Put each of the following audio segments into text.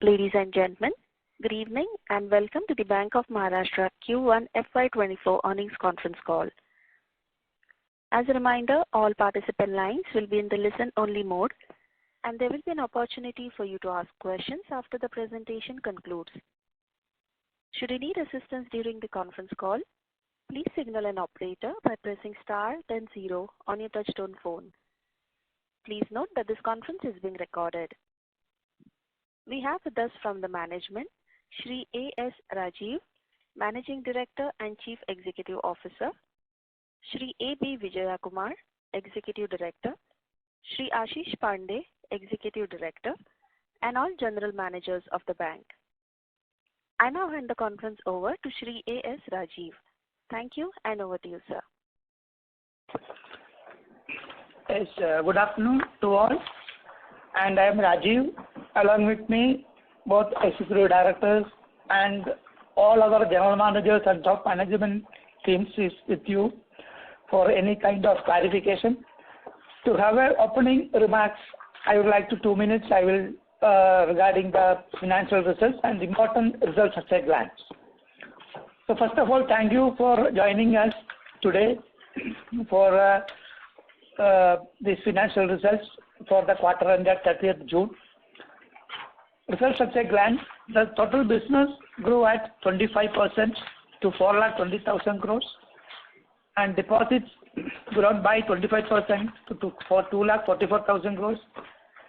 Ladies and gentlemen, good evening and welcome to the Bank of Maharashtra Q1 FY24 earnings conference call. As a reminder, all participant lines will be in the listen-only mode and there will be an opportunity for you to ask questions after the presentation concludes. Should you need assistance during the conference call, please signal an operator by pressing star then 0 on your touchtone phone. Please note that this conference is being recorded. We have with us from the management, Shri A.S. Rajiv, Managing Director and Chief Executive Officer, Shri A.B. Vijayakumar, Executive Director, Shri Ashish Pandey, Executive Director, and all General Managers of the bank. I now hand the conference over to Shri A.S. Rajiv. Thank you and over to you, sir. Yes, good afternoon to all. And I am Rajiv. Along with me, both executive directors and all other general managers and top management teams is with you for any kind of clarification. To have an opening remarks, I would like to 2 minutes. I will regarding the financial results and important results at a glance. So first of all, thank you for joining us today for these financial results for the quarter ended 30th June. Results at a glance, the total business grew at 25% to 4,20,000 crores and deposits grown by 25% for 2,44,000 crores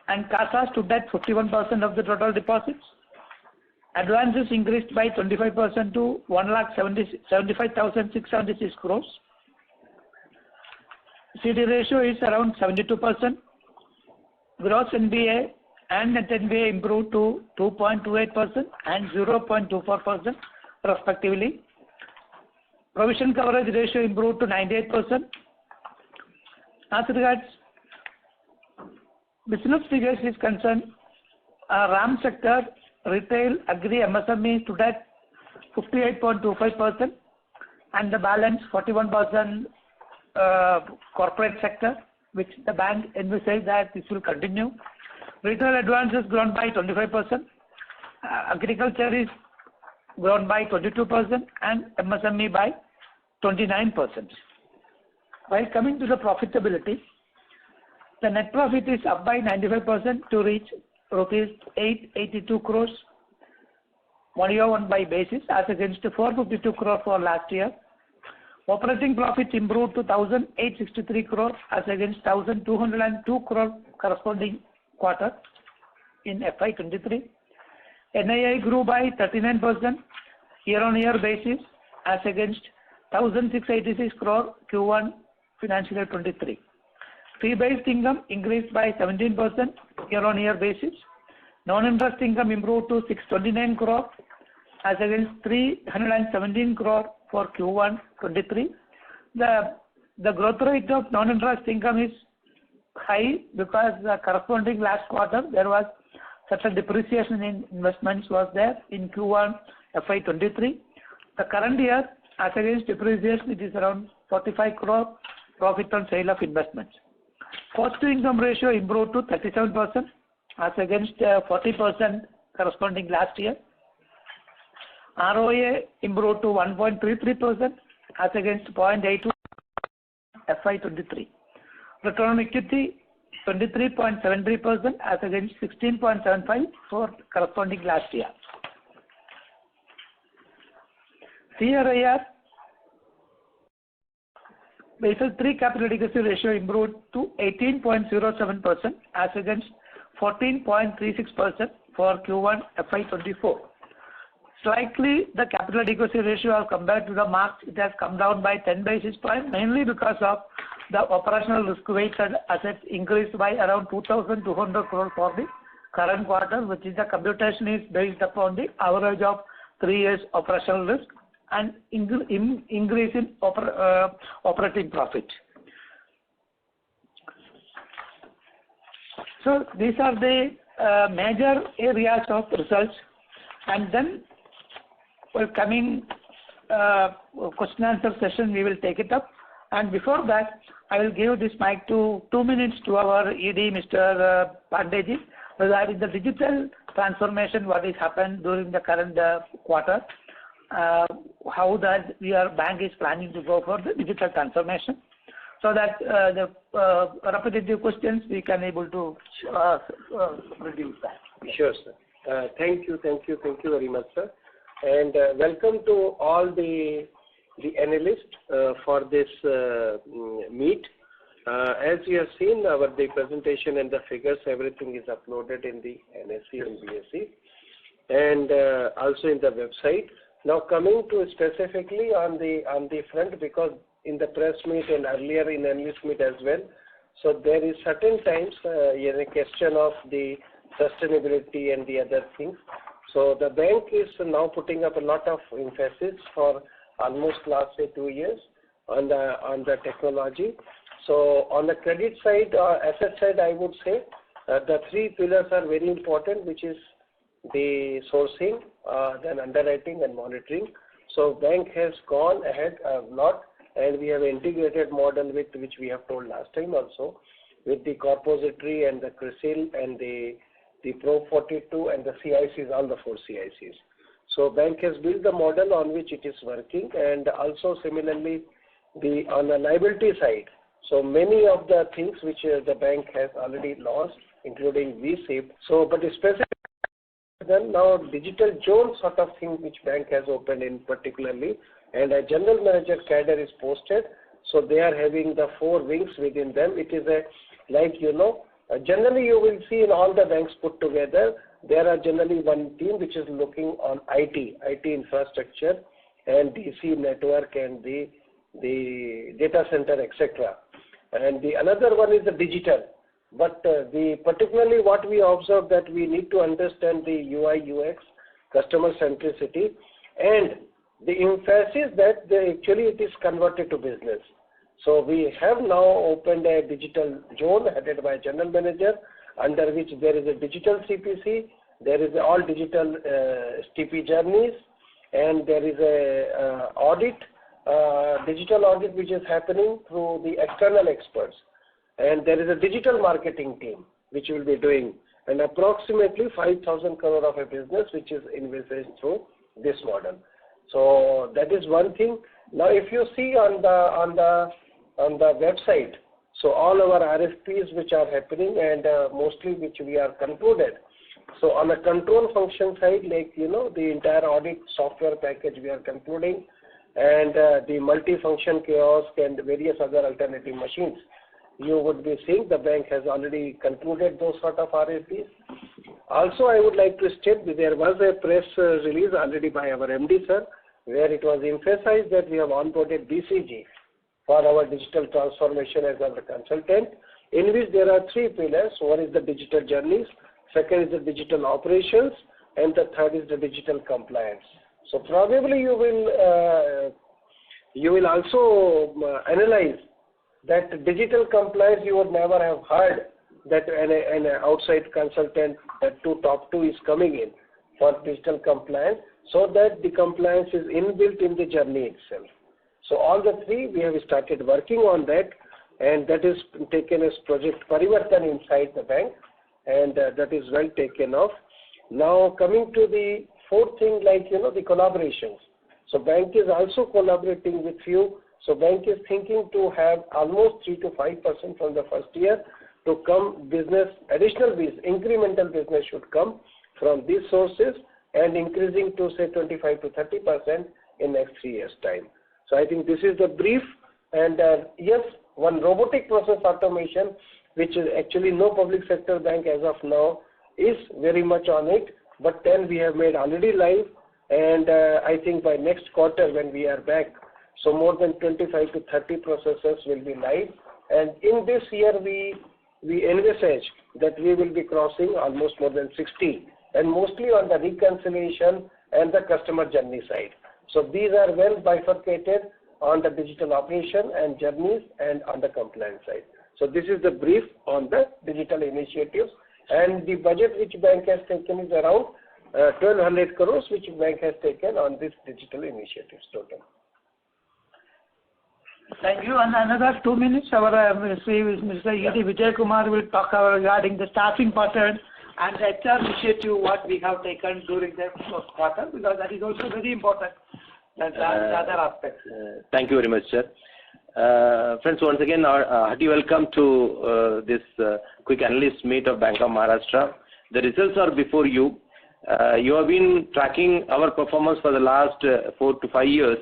and CASA stood at 51% of the total deposits. Advances increased by 25% to 1,75,676 crores. CD ratio is around 72%. Gross NPA and net NPA improved to 2.28% and 0.24% respectively. Provision coverage ratio improved to 98%. As regards business figures is concerned, RAM sector, retail, agri, MSME stood at 58.25% and the balance 41% corporate sector, which the bank envisaged that this will continue. Retail advances grown by 25%, agriculture is grown by 22% and MSME by 29%. While coming to the profitability, the net profit is up by 95% to reach rupees 882 crores 1 year on by basis as against 452 crore for last year. Operating profit improved to 1,863 crore as against 1,202 crore corresponding quarter in FY23. NII grew by 39% year-on-year basis as against 1,686 crore Q1 financial year 23. Fee-based income increased by 17% year-on-year basis. Non-interest income improved to 629 crore as against 317 crore for Q1 23. The growth rate of non-interest income is high because the corresponding last quarter there was such a depreciation in investments was there in Q1 FY23. The current year as against depreciation it is around 45 crore profit on sale of investments. Cost to income ratio improved to 37% as against 40% corresponding last year. ROA improved to 1.33% as against 0.82 FY23. Return on equity 23.73% as against 16.75 for corresponding last year. CRAR Basel III capital adequacy ratio improved to 18.07% as against 14.36% for Q1 FY24. Slightly, the capital adequacy ratio as compared to the marks, it has come down by 10 basis points, mainly because of the operational risk-weighted assets increased by around 2,200 crore for the current quarter, which is the computation is based upon the average of 3 years operational risk and increase in operating profit. So these are the major areas of results, and then coming question answer session we will take it up. And before that, I will give this mic to 2 minutes to our ED, Mr. Pandeyji, regarding the digital transformation what has happened during the current quarter, how that bank is planning to go for the digital transformation, so that the repetitive questions we can able to reduce that. Sure, sir. Thank you very much, sir. And welcome to all the analysts for this meet. As you have seen, the presentation and the figures, everything is uploaded in the NSE and BSE, and also in the website. Now, coming to specifically on the front, because in the press meet and earlier in analyst meet as well, so there is certain times a question of the sustainability and the other things. So the bank is now putting up a lot of emphasis for almost last 2 years on the technology. So on the credit side or asset side, I would say the 3 pillars are very important, which is the sourcing, then underwriting and monitoring. So bank has gone ahead a lot, and we have integrated model with which we have told last time also, with the Corpository and the CRISIL and the Pro 42 and the CICs, all the 4 CICs. So bank has built the model on which it is working, and also similarly on the liability side. So many of the things which the bank has already launched, including VSIP. So, but specifically then now digital zone sort of thing which bank has opened in particularly, and a general manager cadre is posted. So they are having the 4 wings within them. It is generally you will see in all the banks put together, there are generally one team which is looking on IT infrastructure and DC network and the data center, etc. And the another one is the digital. But particularly what we observe that we need to understand the UI, UX, customer centricity, and the emphasis that actually it is converted to business. So we have now opened a digital zone headed by a general manager, under which there is a digital CPC, there is all digital STP journeys, and there is a digital audit which is happening through the external experts. And there is a digital marketing team which will be doing, and approximately 5,000 crore of a business which is envisaged through this model. So that is one thing. Now, if you see on the website, so all our RFPs which are happening and mostly which we are concluded. So on the control function side, like the entire audit software package we are concluding, and the multi-function kiosk and various other alternative machines. You would be seeing the bank has already concluded those sort of RFPs. Also, I would like to state that there was a press release already by our MD, sir, where it was emphasized that we have onboarded BCG for our digital transformation as our consultant, in which there are 3 pillars. One is the digital journeys, second is the digital operations, and the third is the digital compliance. So probably you will also analyze that digital compliance you would never have heard that an outside consultant, that top 2 is coming in for digital compliance, so that the compliance is inbuilt in the journey itself. So all the 3 we have started working on that, and that is taken as project Parivartan inside the bank, and that is well taken off. Now coming to the 4th thing, like the collaborations. So bank is also collaborating with few. So bank is thinking to have almost 3 to 5% from the first year to come business, additional business, incremental business should come from these sources, and increasing to say 25 to 30% in next 3 years time. So I think this is the brief, and yes, one robotic process automation, which is actually no public sector bank as of now is very much on it, but then we have made already live, and I think by next quarter when we are back, so more than 25 to 30 processes will be live, and in this year we envisage that we will be crossing almost more than 60, and mostly on the reconciliation and the customer journey side. So these are well bifurcated on the digital operation and journeys and on the compliance side. So this is the brief on the digital initiatives, and the budget which bank has taken is around 1,200 crores which bank has taken on this digital initiatives total. Thank you. And another 2 minutes, our Mr. E.D. Vijay Kumar will talk regarding the staffing pattern and the HR initiative what we have taken during the first quarter, because that is also very important than the other aspects. Thank you very much, sir. Friends, once again, hearty welcome to this quick analyst meet of Bank of Maharashtra. The results are before you. You have been tracking our performance for the last 4 to 5 years,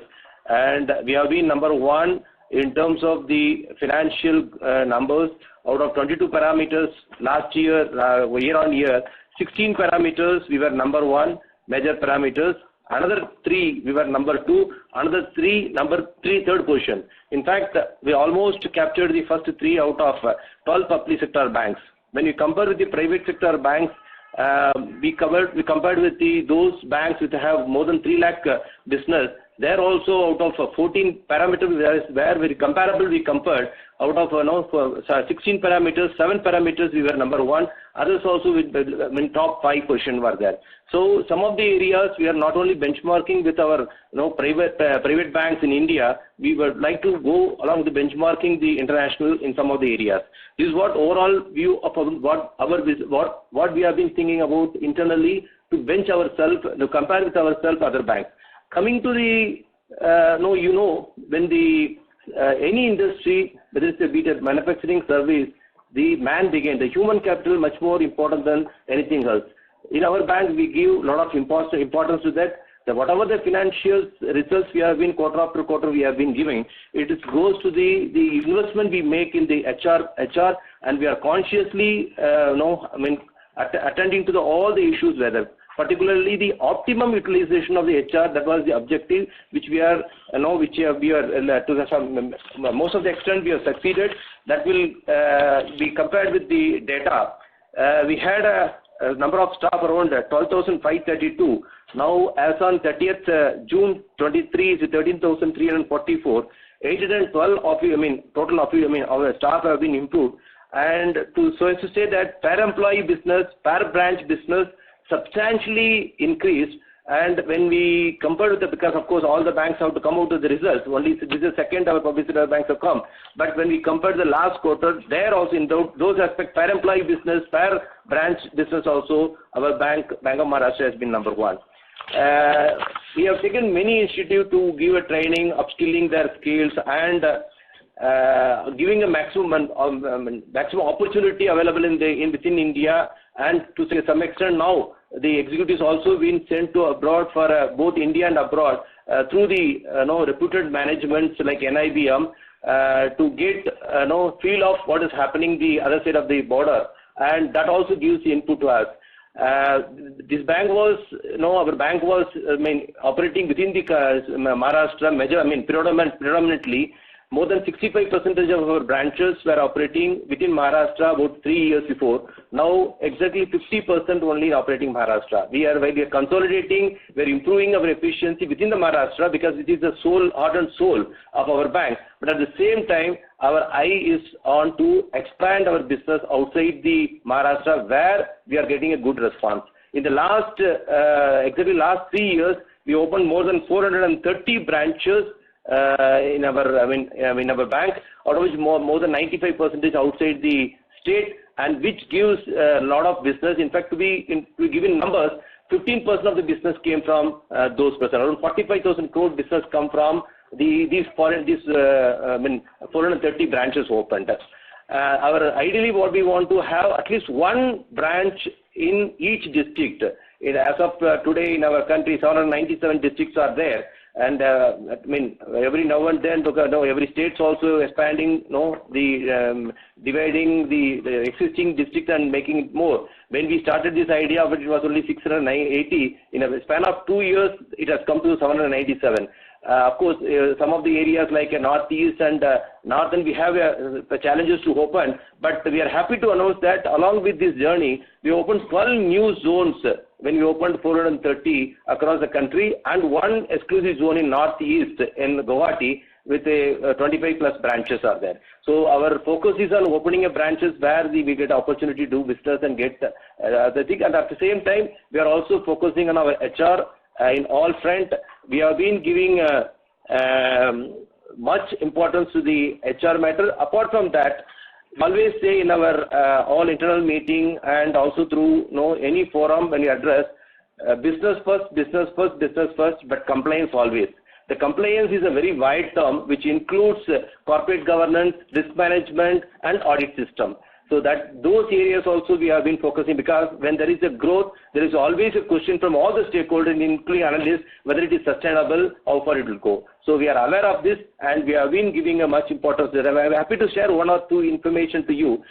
and we have been number one in terms of the financial numbers. Out of 22 parameters last year, year on year, 16 parameters we were number one, major parameters. Another 3 we were number 2, another 3 number 3 third position. In fact, we almost captured the first 3 out of 12 public sector banks. When you compare with the private sector banks, we compared with those banks which have more than 3 lakh business. There also out of 14 parameters where very comparable we compared. Out of 16 parameters, 7 parameters we were number 1. Others also with top 5 position were there. So some of the areas we are not only benchmarking with our private banks in India, we would like to go along with the benchmarking the international in some of the areas. This is what overall view of what we have been thinking about internally to bench ourselves, to compare with ourselves other banks. Coming to the when the any industry, whether it's a manufacturing service, the man began, the human capital much more important than anything else. In our bank, we give a lot of importance to that. Whatever the financial results we have been quarter after quarter we have been giving, it goes to the investment we make in the HR, and we are consciously attending to all the issues, whether particularly the optimum utilization of the HR. That was the objective, which we are, to some most of the extent we have succeeded. That will be compared with the data. We had a number of staff around 12,532. Now, as on 30th June 23 is 13,344. 812 total our staff have been improved, and so as to say that per employee business, per branch business substantially increased. And when we compare with because of course all the banks have to come out with the results, only this is the second our public sector banks have come. But when we compare the last quarter, there also in those aspects, per employee business, per branch business also, our Bank of Maharashtra has been number 1. We have taken many initiatives to give a training, upskilling their skills, and giving a maximum opportunity available within India, and to some extent now the executives also been sent to abroad for both India and abroad through the reputed managements like NIBM to get feel of what is happening the other side of the border, and that also gives the input to us. This bank was, our bank was operating within the Maharashtra predominantly. More than 65% of our branches were operating within Maharashtra about 3 years before. Now, exactly 50% only operating Maharashtra. We are consolidating, we are improving our efficiency within the Maharashtra because it is the heart and soul of our bank. But at the same time, our eye is on to expand our business outside the Maharashtra, where we are getting a good response. In the last 3 years, we opened more than 430 branches in our bank, out of which more than 95% outside the state, and which gives a lot of business. In fact, to be given numbers, 15% of the business came from those persons. Around 45,000 crore business come from these 430 branches opened. Ideally, what we want to have at least one branch in each district. As of today in our country, 797 districts are there. And every now and then, every state's also expanding, dividing the existing district and making it more. When we started this idea of it was only 680. In a span of 2 years, it has come to 797. Of course, some of the areas like Northeast and Northern, we have challenges to open, but we are happy to announce that along with this journey, we opened 12 new zones when we opened 430 across the country, and one exclusive zone in Northeast in Guwahati with 25 plus branches are there. So our focus is on opening a branches where we get opportunity to do business and get the thing, and at the same time, we are also focusing on our HR in all front. We have been giving much importance to the HR matter. Apart from that, always say in our all internal meeting and also through any forum when you address business first, but compliance always. The compliance is a very wide term which includes corporate governance, risk management, and audit system. So that those areas also we have been focusing, because when there is a growth, there is always a question from all the stakeholders, including analysts, whether it is sustainable, how far it will go. So we are aware of this, and we have been giving a much importance. I am happy to share one or two information to you.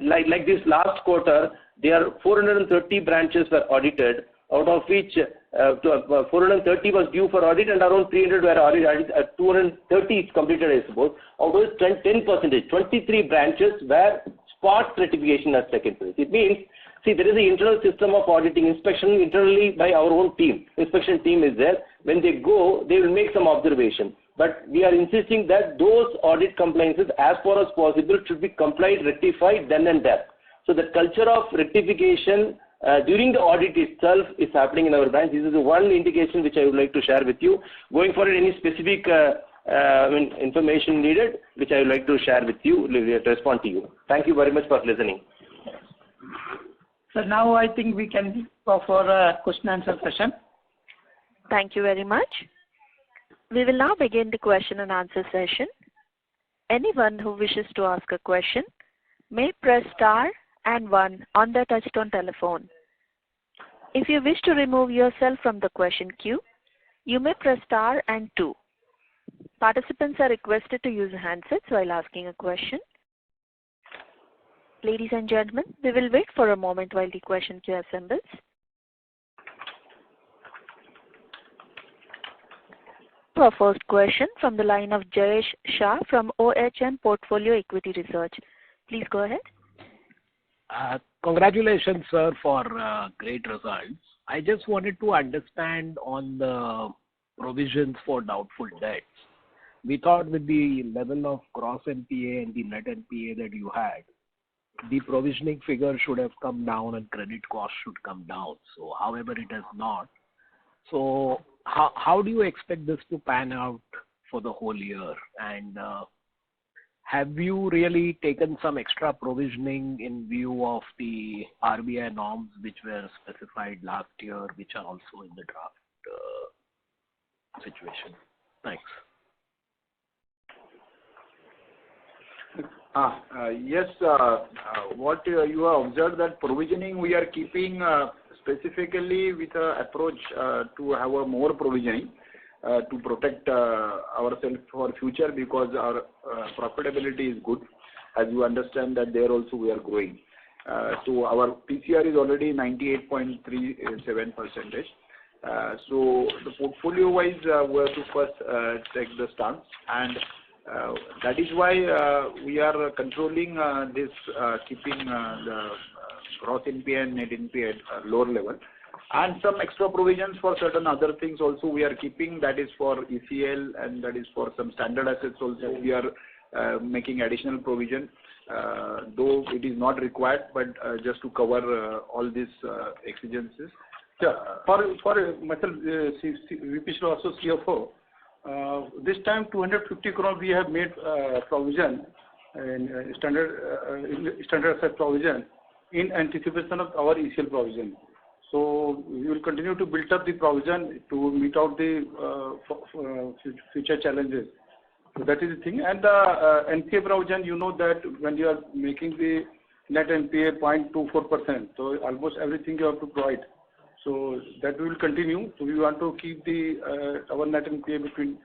Like this last quarter, there are 430 branches were audited, out of which 430 was due for audit and around 300 were audited. 230 is completed, I suppose. Out of 10%, 23 branches where spot certification has taken place. It means, see, there is an internal system of auditing inspection internally by our own team. Inspection team is there. When they go, they will make some observation. But we are insisting that those audit compliances, as far as possible, should be complied, rectified, then and there. So the culture of rectification during the audit itself is happening in our branch. This is one indication which I would like to share with you. Going forward, any specific information needed, which I would like to share with you, to respond to you. Thank you very much for listening. So now I think we can go for a question answer session. Thank you very much. We will now begin the question and answer session. Anyone who wishes to ask a question may press star and 1 on their touchtone telephone. If you wish to remove yourself from the question queue, you may press star and 2. Participants are requested to use handsets while asking a question. Ladies and gentlemen, we will wait for a moment while the question queue assembles. Our first question from the line of Jayesh Shah from OHM Portfolio Equity Research. Please go ahead. Congratulations, sir, for great results. I just wanted to understand on the provisions for doubtful debts. We thought with the level of gross NPA and the net NPA that you had, the provisioning figure should have come down and credit cost should come down. So, however, it has not. So, how do you expect this to pan out for the whole year? And have you really taken some extra provisioning in view of the RBI norms which were specified last year, which are also in the draft situation? Thanks. Yes, what you have observed, that provisioning we are keeping specifically with an approach to have a more provisioning to protect ourselves for future, because our profitability is good. As you understand that there also we are growing. So our PCR is already 98.37%. So the portfolio wise we have to first take the stance, and that is why we are controlling this, keeping the gross NPA and net NPA at lower level. And some extra provisions for certain other things also we are keeping, that is for ECL and that is for some standard assets also we are making additional provision, though it is not required, but just to cover all these exigencies. Yeah, for myself, VP also CFO, this time 250 crore we have made provision in standard asset provision in anticipation of our ECL provision. So we will continue to build up the provision to meet out the future challenges. So that is the thing. And the NPA provision, you know that when you are making the net NPA 0.24%, so almost everything you have to provide. So that we will continue. So we want to keep the our net NPA between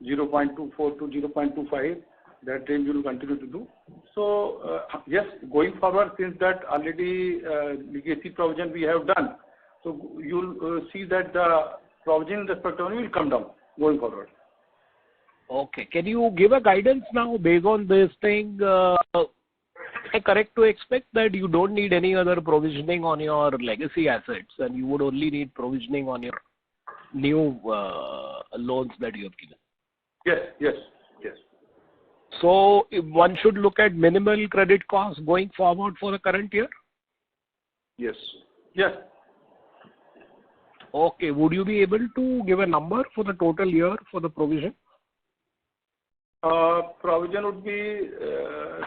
0.24 to 0.25. That range we will continue to do. So yes, going forward, since that already legacy provision we have done, so you'll see that the provision respectively will come down going forward. Okay. Can you give a guidance now based on this thing? Am I correct to expect that you don't need any other provisioning on your legacy assets and you would only need provisioning on your new loans that you have given? Yes. So one should look at minimal credit costs going forward for the current year? Yes. Okay. Would you be able to give a number for the total year for the provision? Provision would be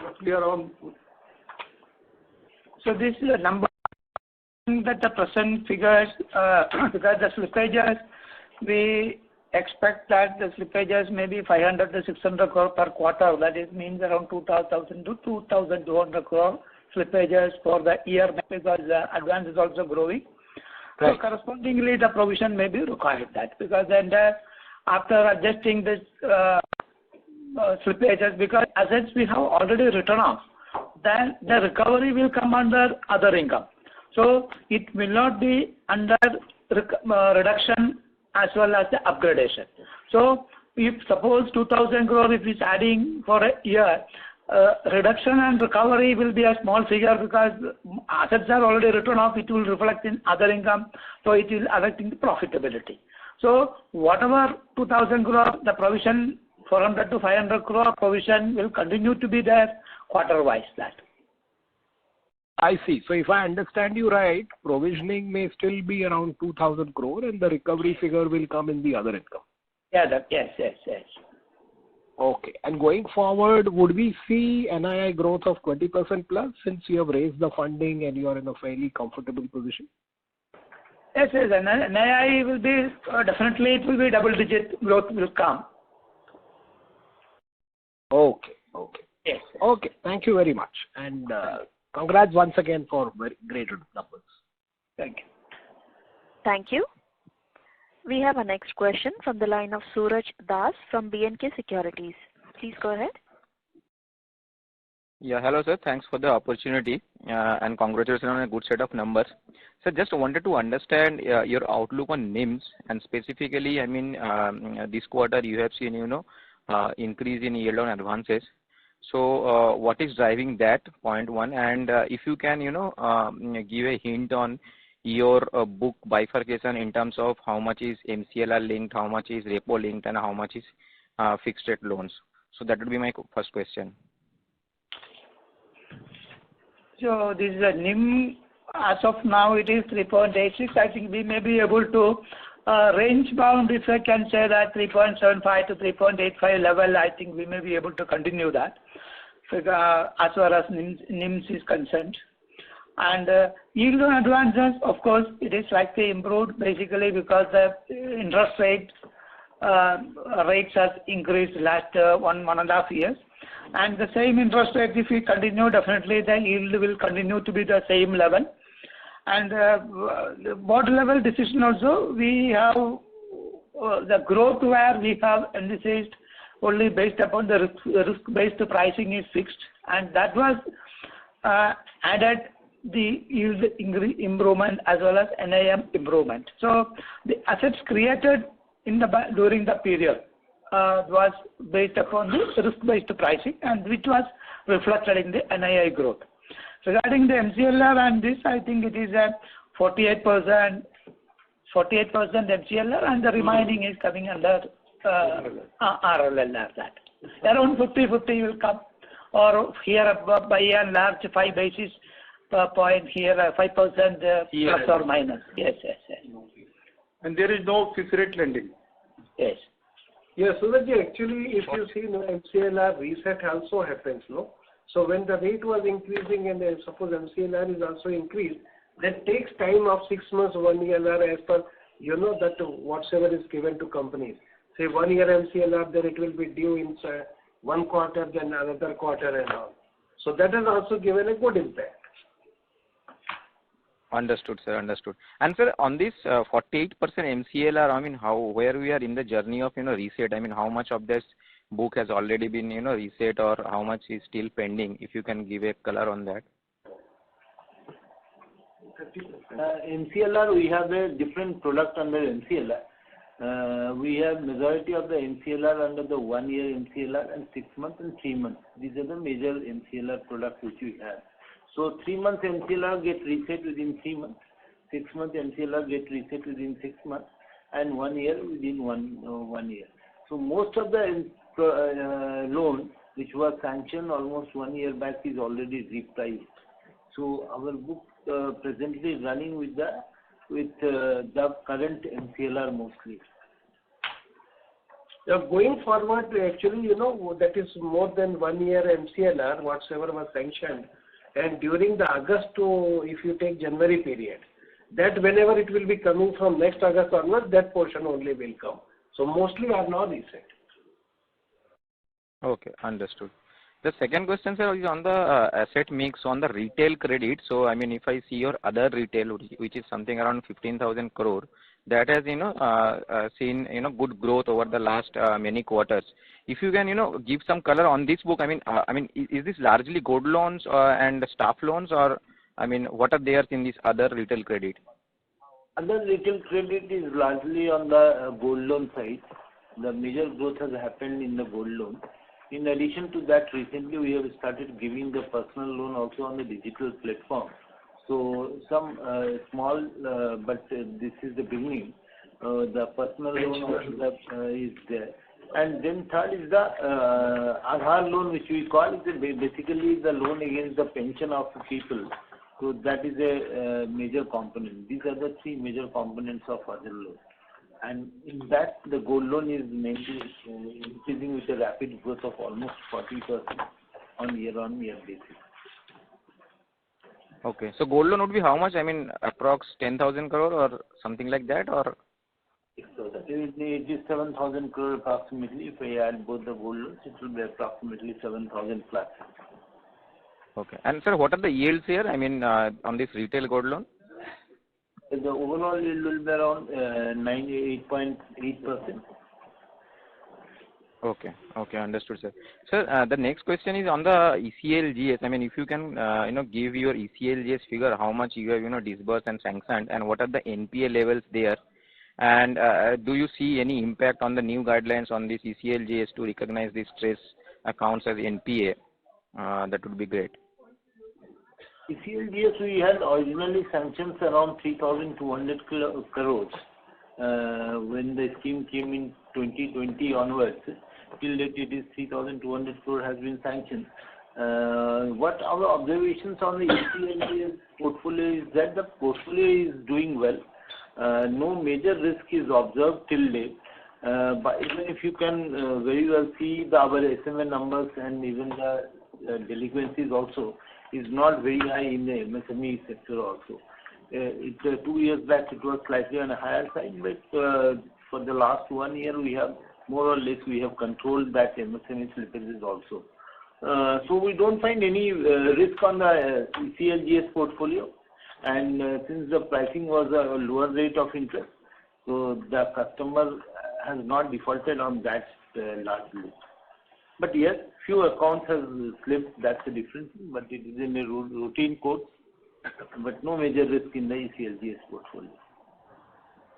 roughly around. So this is a number that the present figures, because the slippages, we expect that the slippages may be 500 to 600 crore per quarter. That is means around 2,000 to 2,200 crore slippages for the year because the advance is also growing. Right. So correspondingly, the provision may be required that because then after adjusting this slippages, because assets we have already written off, then the recovery will come under other income. So it will not be under reduction as well as the upgradation. So if suppose 2,000 crore if it's adding for a year, reduction and recovery will be a small figure because assets are already written off, it will reflect in other income, so it will affecting the profitability. So whatever 2,000 crore, the provision 400 to 500 crore provision will continue to be there quarter-wise that. I see. So if I understand you right, provisioning may still be around 2,000 crore and the recovery figure will come in the other income. Yeah, yes. Okay. And going forward, would we see NII growth of 20% plus since you have raised the funding and you are in a fairly comfortable position? Yes. NII will be, definitely it will be double-digit growth will come. Okay. Yes. Okay. Thank you very much. And congrats once again for very great numbers. Thank you. Thank you. We have a next question from the line of Suraj Das from B&K Securities. Please go ahead. Yeah, hello sir. Thanks for the opportunity and congratulations on a good set of numbers. So just wanted to understand your outlook on NIMs and specifically, I mean, this quarter you have seen, increase in yield on advances. So what is driving that, point one, and if you can, give a hint on your book bifurcation in terms of how much is MCLR linked, how much is repo linked, and how much is fixed rate loans. So that would be my first question. So this is a NIM. As of now, it is 3.86. I think we may be able to range bound, if I can say that 3.75 to 3.85 level. I think we may be able to continue that as far as NIMs is concerned. And yield on advances, of course, it is slightly improved basically because the interest rates has increased last 1.5 years. And the same interest rate, if we continue, definitely the yield will continue to be the same level. And the board level decision also, we have the growth where we have envisaged only based upon the risk-based pricing is fixed, and that was added the yield improvement as well as NIM improvement. So the assets created in during the period was based upon the risk-based pricing and which was reflected in the NII growth. Regarding the MCLR and this, I think it is at 48% MCLR and the remaining is coming under RLLR that. Around 50-50 will come, or here by and large 5 basis point here 5% plus or minus. Yes. And there is no fixed rate lending. Yes. Yes, so that actually if you see MCLR reset also happens, no? So when the rate was increasing and suppose MCLR is also increased, that takes time of 6 months, 1 year as per, that whatsoever is given to companies. Say 1 year MCLR, then it will be due in 1 quarter, then another quarter and all. So that has also given a good impact. Understood, sir. Understood. And sir, on this 48% MCLR, I mean, where we are in the journey of reset? I mean, how much of this book has already been reset, or how much is still pending? If you can give a color on that. MCLR, we have a different product under MCLR. We have majority of the MCLR under the 1 year MCLR and 6 months and 3 months. These are the major MCLR products which we have. So 3 months MCLR get reset within 3 months, 6 months MCLR get reset within 6 months, and 1 year within one year. So most of the loan which was sanctioned almost 1 year back is already repriced. So our book presently is running with the current MCLR mostly. Going forward, actually, that is more than 1 year MCLR, whatsoever was sanctioned. And during the August to, if you take January period, that whenever it will be coming from next August onwards, that portion only will come. So mostly are now reset. Okay, understood. The second question, sir, is on the asset mix on the retail credit. So, I mean, if I see your other retail, which is something around 15,000 crore, that has, seen, good growth over the last many quarters. If you can, give some color on this book, I mean, is this largely gold loans and staff loans, or, I mean, what are there in this other retail credit? Other retail credit is largely on the gold loan side. The major growth has happened in the gold loan. In addition to that, recently we have started giving the personal loan also on the digital platform. So some small, but this is the beginning. The personal loan also is there. And then third is the Aadhaar loan, which we call is basically the loan against the pension of the people. So that is a major component. These are the three major components of other loan. And in that, the gold loan is mainly increasing with a rapid growth of almost 40% on year-on-year basis. Okay, so gold loan would be how much? I mean, approx 10,000 crore or something like that, or? So that it is 7,000 crore approximately. If I add both the gold loans, it will be approximately 7,000 plus. Okay, and sir, what are the yields here? I mean, on this retail gold loan? The overall yield will be around 98.8%. Okay, understood, sir. Sir, the next question is on the ECLGS. I mean, if you can, give your ECLGS figure, how much you have, disbursed and sanctioned, and what are the NPA levels there, and do you see any impact on the new guidelines on this ECLGS to recognize these stress accounts as NPA? That would be great. ECLGS, we had originally sanctions around 3,200 crores when the scheme came in 2020 onwards. Till date, it is 3,200 crore has been sanctioned. What our observations on the ECLGS portfolio is that the portfolio is doing well. No major risk is observed till date. But even if you can very well see our SMA numbers and even the delinquencies also, is not very high in the MSME sector also. 2 years back it was slightly on a higher side, but for the last 1 year we have more or less controlled that MSME slippages also. So we don't find any risk on the ECLGS portfolio, and since the pricing was a lower rate of interest, so the customer has not defaulted on that largely. But yes, few accounts have slipped, that's the difference, but it is in a routine course, but no major risk in the ECLGS portfolio.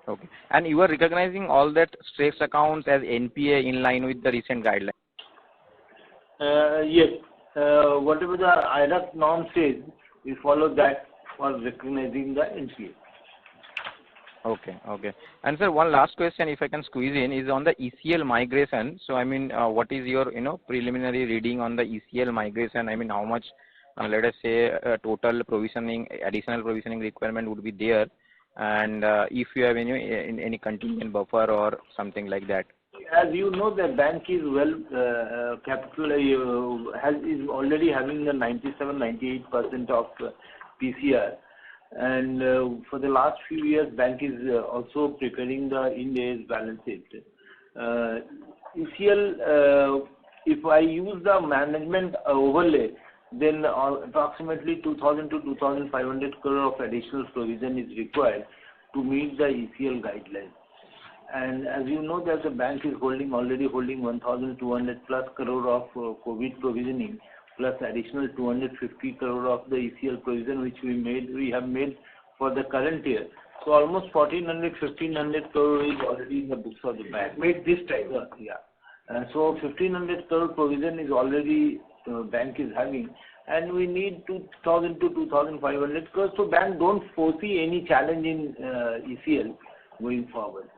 Okay, and you are recognizing all that stress accounts as NPA in line with the recent guidelines? Yes, whatever the IRAC norm says, we follow that for recognizing the NPA. Okay. And sir, one last question, if I can squeeze in, is on the ECL migration. So, I mean, what is your, preliminary reading on the ECL migration? I mean, how much, let us say, total provisioning, additional provisioning requirement would be there, and if you have any contingent buffer or something like that? As you know, the bank is well capitalized, is already having the 97-98% of PCR. And for the last few years, bank is also preparing the Ind AS balance sheet. ECL, if I use the management overlay, then approximately 2,000 to 2,500 crore of additional provision is required to meet the ECL guidelines. And as you know, that the bank is already holding 1,200 plus crore of COVID provisioning, plus additional 250 crore of the ECL provision which we have made for the current year. So almost 1,400-1,500 crore is already in the books of the bank. Made this time. Yeah. So 1,500 crore provision is already bank is having, and we need 2,000 to 2,500 crore. So bank don't foresee any challenge in ECL going forward.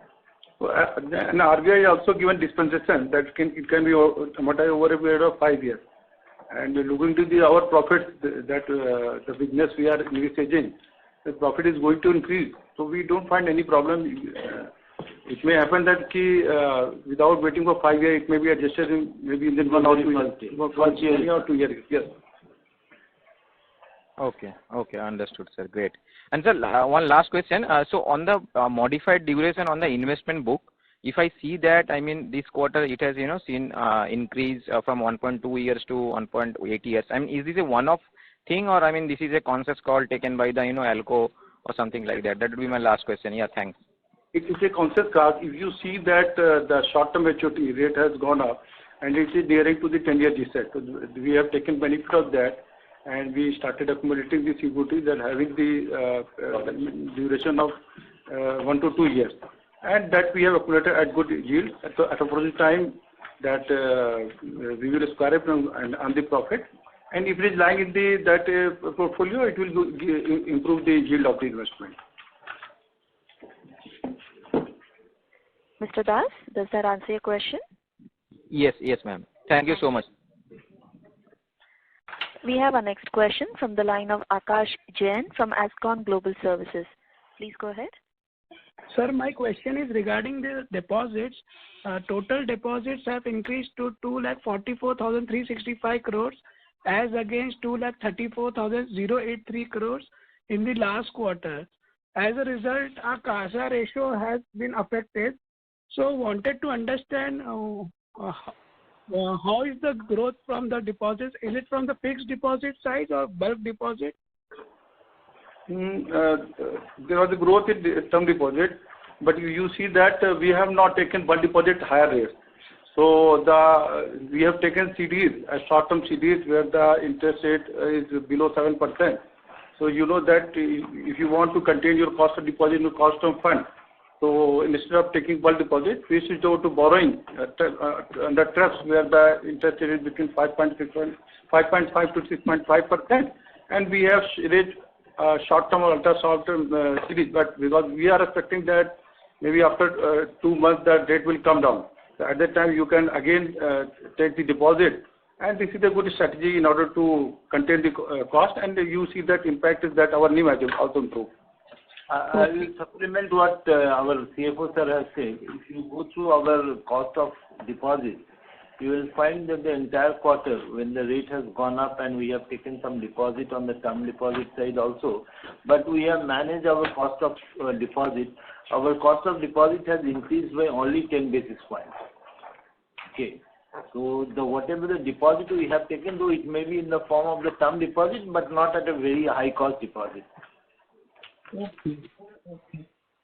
And RBI also given dispensation that it can be amortized over a period of 5 years. And looking to our profits, that the business we are envisaging, the profit is going to increase. So we don't find any problem It may happen that without waiting for 5 years, it may be adjusted in maybe in 1 or 2 years. 1 year or 2 years. Yes. Okay. Okay. Understood, sir. Great. And sir, one last question. So on the modified duration on the investment book, if I see that, I mean, this quarter it has, seen increase from 1.2 years to 1.8 years. I mean, is this a one-off thing, or I mean, this is a conscious call taken by the, ALCO or something like that? That would be my last question. Yeah, thanks. It is a conscious call. If you see that the short-term maturity rate has gone up and it is nearing to the 10-year G-Set, so we have taken benefit of that, and we started accumulating the securities and having the duration of 1 to 2 years. And that we have accumulated at good yield. At a present time, that we will square it on the profit. And if it is lying in that portfolio, it will improve the yield of the investment. Mr. Das, does that answer your question? Yes, ma'am. Thank you so much. We have our next question from the line of Akash Jain from Ascon Global Services. Please go ahead. Sir, my question is regarding the deposits. Total deposits have increased to 2,44,365 crores as against 2,34,083 crores in the last quarter. As a result, our CASA ratio has been affected. So, wanted to understand how is the growth from the deposits? Is it from the fixed deposit side or bulk deposit? There was a growth in term deposit, but you see that we have not taken bulk deposit higher rates. So we have taken CDs, short-term CDs, where the interest rate is below 7%. So you know that if you want to contain your cost of deposit in your cost of fund, so instead of taking bulk deposit, we switched over to borrowing under trust, where the interest rate is between 5.5 to 6.5%, and we have raised short-term or ultra-short-term CDs. But because we are expecting that maybe after 2 months the rate will come down. So at that time you can again take the deposit, and this is a good strategy in order to contain the cost, and you see that impact is that our NIM has also improved. I will supplement what our CFO sir has said. If you go through our cost of deposit, you will find that the entire quarter, when the rate has gone up and we have taken some deposit on the term deposit side also, but we have managed our cost of deposit. Our cost of deposit has increased by only 10 basis points. Okay. So whatever the deposit we have taken, though it may be in the form of the term deposit, but not at a very high cost deposit. Okay.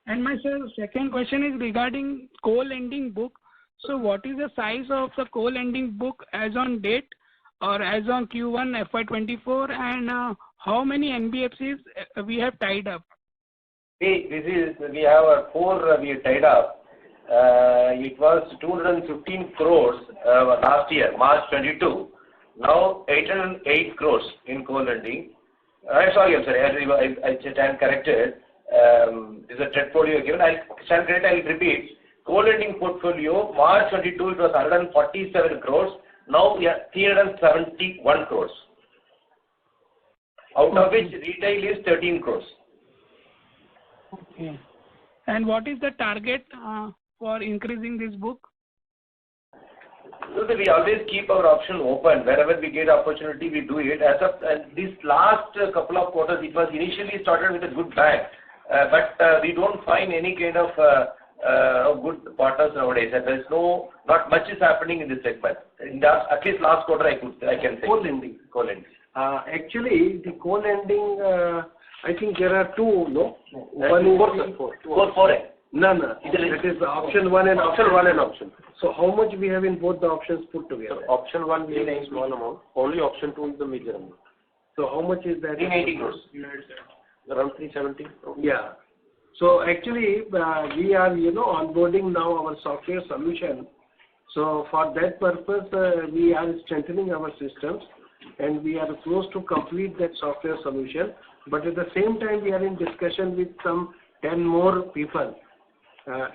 And my second question is regarding co-lending book. So what is the size of the co-lending book as on date or as on Q1 FY24, and how many NBFCs we have tied up? We have 4 we tied up. It was 215 crores last year, March 22. Now 808 crores in co-lending. I'm sorry, I stand corrected. This is a portfolio given. I stand corrected, I will repeat. Co-lending portfolio, March 22, it was 147 crores. Now we have 371 crores. Out of which retail is 13 crores. Okay. And what is the target for increasing this book? So we always keep our option open. Wherever we get opportunity, we do it. As of this last couple of quarters, it was initially started with a good bang, but we don't find any kind of good partners nowadays. And there is not much is happening in this segment. In that, at least last quarter, I can say. Co-lending. Actually, the co-lending, I think there are 2, no? One is 4. No. It is option 1 and option. So how much we have in both the options put together? So option 1 being a small amount. Only option 2 is the major amount. So how much is that? 380 crores. Around 370. Yeah. So actually, we are, onboarding now our software solution. So for that purpose, we are strengthening our systems, and we are close to complete that software solution. But at the same time, we are in discussion with some 10 more people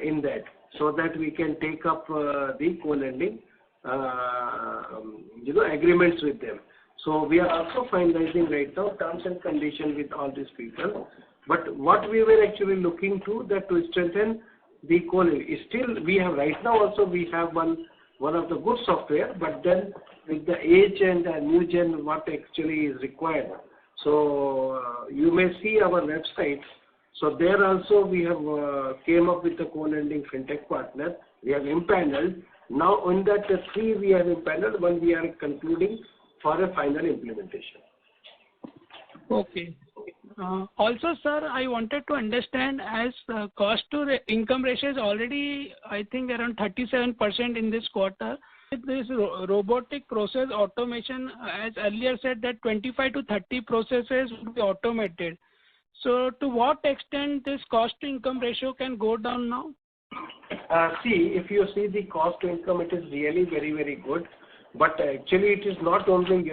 in that, so that we can take up the co-lending, agreements with them. So we are also finalizing right now terms and conditions with all these people. But what we were actually looking to, that to strengthen the still we have right now also we have one of the good software, but then with the age and the new gen what actually is required. So you may see our websites. So there also we have came up with the co-lending fintech partner. We have impaneled. Now on that 3 we have impaneled, 1 we are concluding for a final implementation. Okay. Also, sir, I wanted to understand as cost to income ratio is already, I think, around 37% in this quarter. With this robotic process automation, as earlier said, that 25 to 30 processes will be automated. So, to what extent this cost to income ratio can go down now? See, if you see the cost to income, it is really very, very good. But actually, it is not only,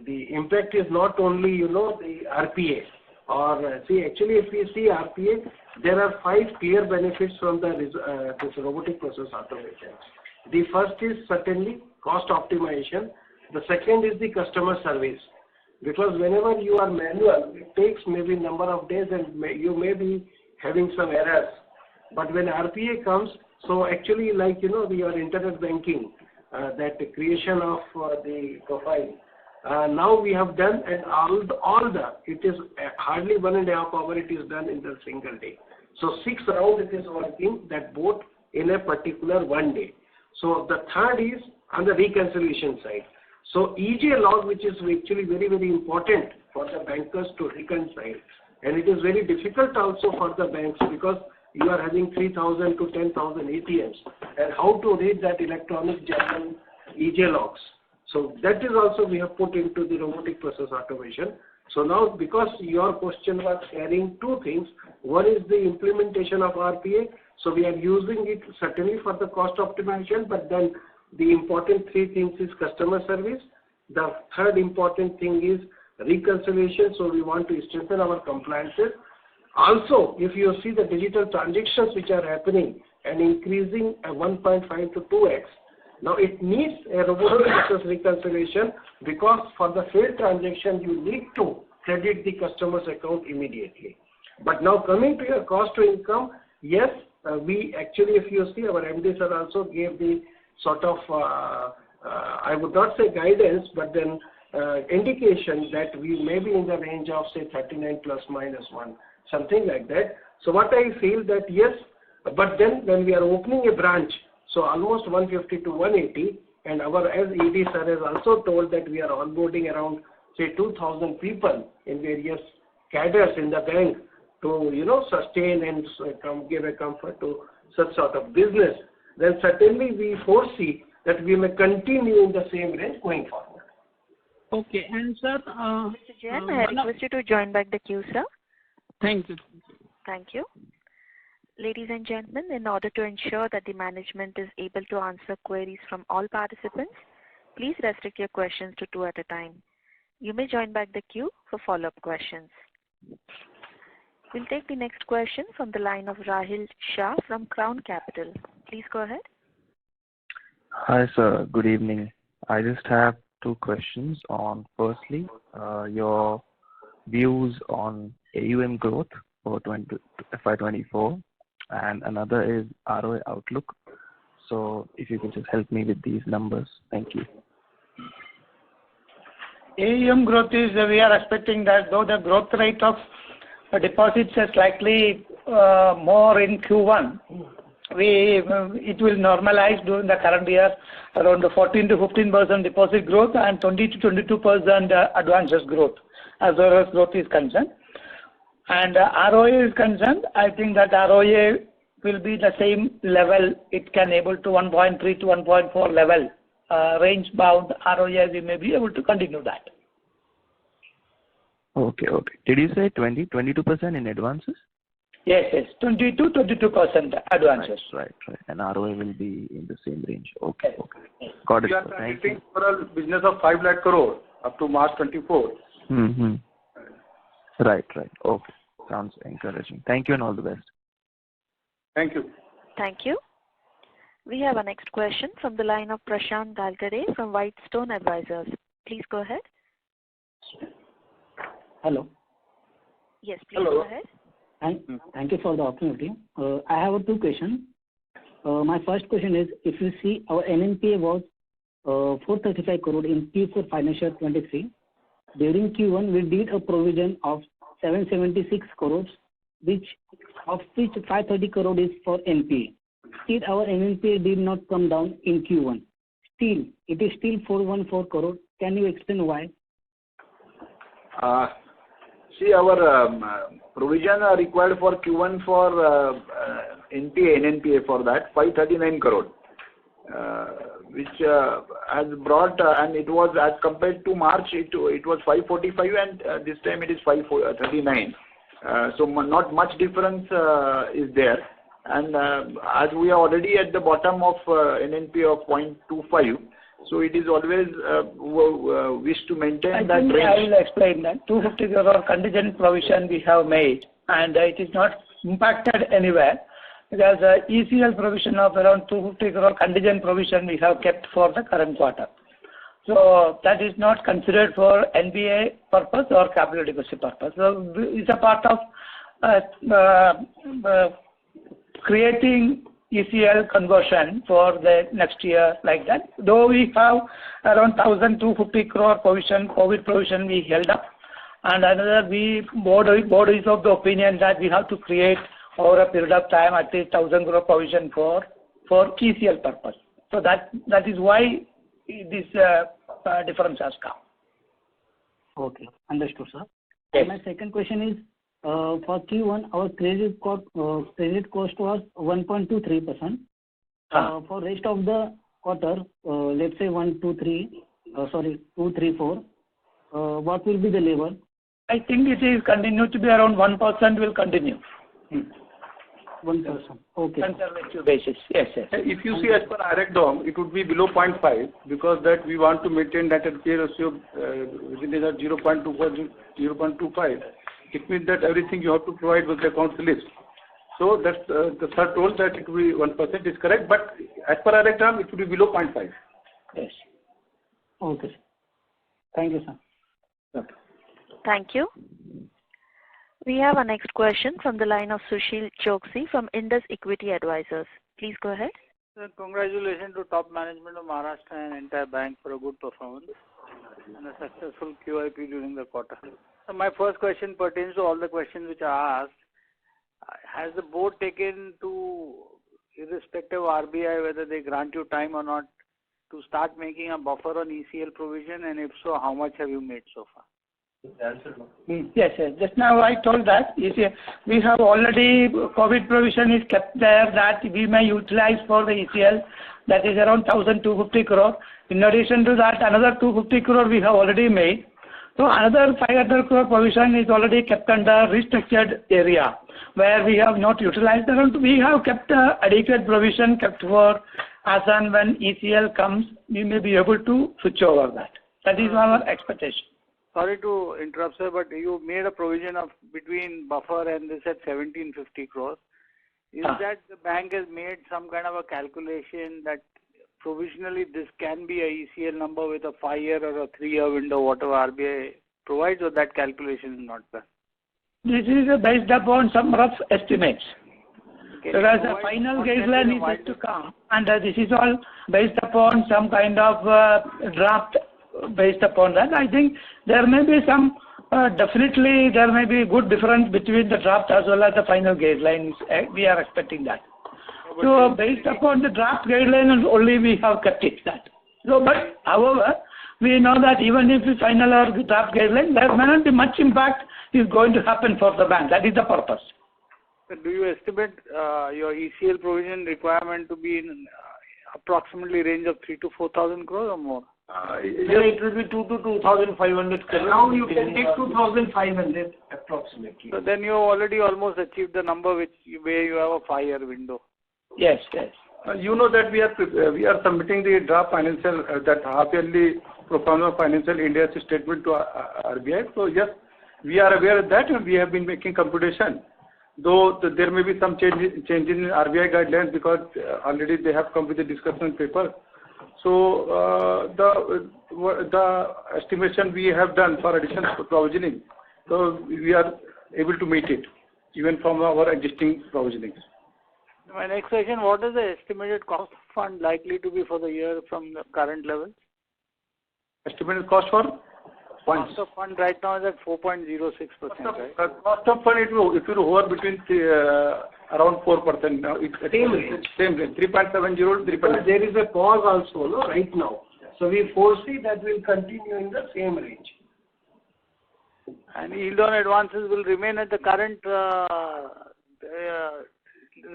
the impact is not only, the RPA. Or see, actually, if we see RPA, there are 5 clear benefits from this robotic process automation. The first is certainly cost optimization. The second is the customer service. Because whenever you are manual, it takes maybe number of days and you may be having some errors. But when RPA comes, so actually like, your internet banking, that creation of the profile, now we have done and it is hardly 1.5 hours it is done in the single day. So 6 rounds it is working that both in a particular one day. So the third is on the reconciliation side. So EJ log, which is actually very, very important for the bankers to reconcile. And it is very difficult also for the banks because you are having 3,000 to 10,000 ATMs and how to read that electronic journal EJ logs. So that is also we have put into the robotic process automation. So now because your question was carrying 2 things, one is the implementation of RPA. So we are using it certainly for the cost optimization, but then the important 3 things is customer service. The third important thing is reconciliation. So we want to strengthen our compliances. Also, if you see the digital transactions which are happening and increasing at 1.5 to 2x, now it needs a robotic process reconciliation because for the failed transaction you need to credit the customer's account immediately. But now coming to your cost to income, yes, we actually, if you see, our MD sir also gave the sort of, I would not say guidance, but then indication that we may be in the range of say 39 plus minus 1, something like that. So what I feel that yes, but then when we are opening a branch, so almost 150 to 180, and our as ED sir has also told that we are onboarding around say 2,000 people in various cadres in the bank to sustain and give a comfort to such sort of business. Then certainly we foresee that we may continue in the same range going forward. Okay, and sir, Mr. Jain, I request you to join back the queue, sir. Thank you. Thank you. Ladies and gentlemen, in order to ensure that the management is able to answer queries from all participants, please restrict your questions to 2 at a time. You may join back the queue for follow-up questions. We'll take the next question from the line of Rahil Shah from Crown Capital. Please go ahead. Hi, sir. Good evening. I just have 2 questions on, firstly, your views on AUM growth for FY24, and another is ROA outlook. So if you could just help me with these numbers. Thank you. AUM growth is, we are expecting that though the growth rate of deposits is slightly more in Q1, it will normalize during the current year around 14 to 15% deposit growth and 20 to 22% advances growth as far as growth is concerned. And ROA is concerned, I think that ROA will be the same level. It can able to 1.3 to 1.4 level. Range bound ROA, we may be able to continue that. Okay. Did you say 22% in advances? Yes. 22% advances. Right. And ROA will be in the same range. Okay. Got it. We are targeting for a business of 5 lakh crore up to March 24. Mm-hmm. Right. Okay. Sounds encouraging. Thank you and all the best. Thank you. Thank you. We have our next question from the line of Prashant Dalgare from Whitestone Advisors. Please go ahead. Hello. Yes, please go ahead. Thank you for the opportunity. I have two questions. My first question is, if you see our NNPA was 435 crore in Q4 financial 23. During Q1, we did a provision of 776 crores, of which 530 crore is for NPA. Still, our NNPA did not come down in Q1. Still, it is still 414 crore. Can you explain why? See, our provision required for Q1 for NNPA for that 539 crore, which has brought, and it was as compared to March, it was 545, and this time it is 539. So not much difference is there. And as we are already at the bottom of NNPA of 0.25, so it is always wish to maintain that range. I will explain that. 250 crore contingent provision we have made, and it is not impacted anywhere because ECL provision of around 250 crore contingent provision we have kept for the current quarter. So that is not considered for NPA purpose or capital adequacy purpose. So it's a part of creating ECL conversion for the next year like that. Though we have around 1,250 crore provision, COVID provision we held up, and another board is of the opinion that we have to create over a period of time at least 1,000 crore provision for ECL purpose. So that is why this difference has come. Okay, understood, sir. Yes. My second question is, for Q1, our credit cost was 1.23%. For rest of the quarter, let's say 2, 3, 4, what will be the level? I think it is continue to be around 1% will continue. 1%. Okay. Conservative basis. Yes. If you see as per IRAC, it would be below 0.5 because that we want to maintain that NPA ratio within the 0.24, 0.25. It means that everything you have to provide with the account list. So that's the sir told that it will be 1% is correct, but as per IRAC, it will be below 0.5. Yes. Okay. Thank you, sir. Okay. Thank you. We have our next question from the line of Sushil Choksey from Indus Equity Advisors. Please go ahead. Sir, congratulations to top management of Maharashtra and entire bank for a good performance and a successful QIP during the quarter. So my first question pertains to all the questions which are asked. Has the board taken to, irrespective of RBI, whether they grant you time or not, to start making a buffer on ECL provision, and if so, how much have you made so far? Yes. Just now I told that we have already COVID provision is kept there that we may utilize for the ECL, that is around 1,250 crore. In addition to that, another 250 crore we have already made. So another 500 crore provision is already kept under restructured area where we have not utilized. We have kept adequate provision kept for as and when ECL comes, we may be able to switch over that. That is our expectation. Sorry to interrupt, sir, but you made a provision of between buffer and this at 1,750 crores. Is that the bank has made some kind of a calculation that provisionally this can be a ECL number with a 5-year or a 3-year window, whatever RBI provides, or that calculation is not done? This is based upon some rough estimates. Whereas the final guideline is yet to come, and this is all based upon some kind of draft based upon that. I think there may be some, definitely there may be good difference between the draft as well as the final guidelines. We are expecting that. So based upon the draft guidelines only we have kept it that. So, but however, we know that even if the final or the draft guideline, there may not be much impact is going to happen for the bank. That is the purpose. Do you estimate your ECL provision requirement to be in approximately range of 3,000 to 4,000 crores or more? It will be 2,000 to 2,500 crores. Now you can take 2,500 approximately. So then you have already almost achieved the number where you have a 5-year window. Yes. You know that we are submitting the draft financial, that half-yearly pro forma financial India's statement to RBI. So yes, we are aware of that and we have been making computation. Though there may be some change in RBI guidelines because already they have come with a discussion paper. So the estimation we have done for additional provisioning, so we are able to meet it. even from our existing provisionings. My next question, what is the estimated cost of fund likely to be for the year from the current levels? Estimated cost for funds? Cost of fund right now is at 4.06%, right? Cost of fund, it will hover between around 4%. Now, Same range. 3.70 to 3. But there is a pause also, no, right now. So we foresee that will continue in the same range. And yield on advances will remain at the current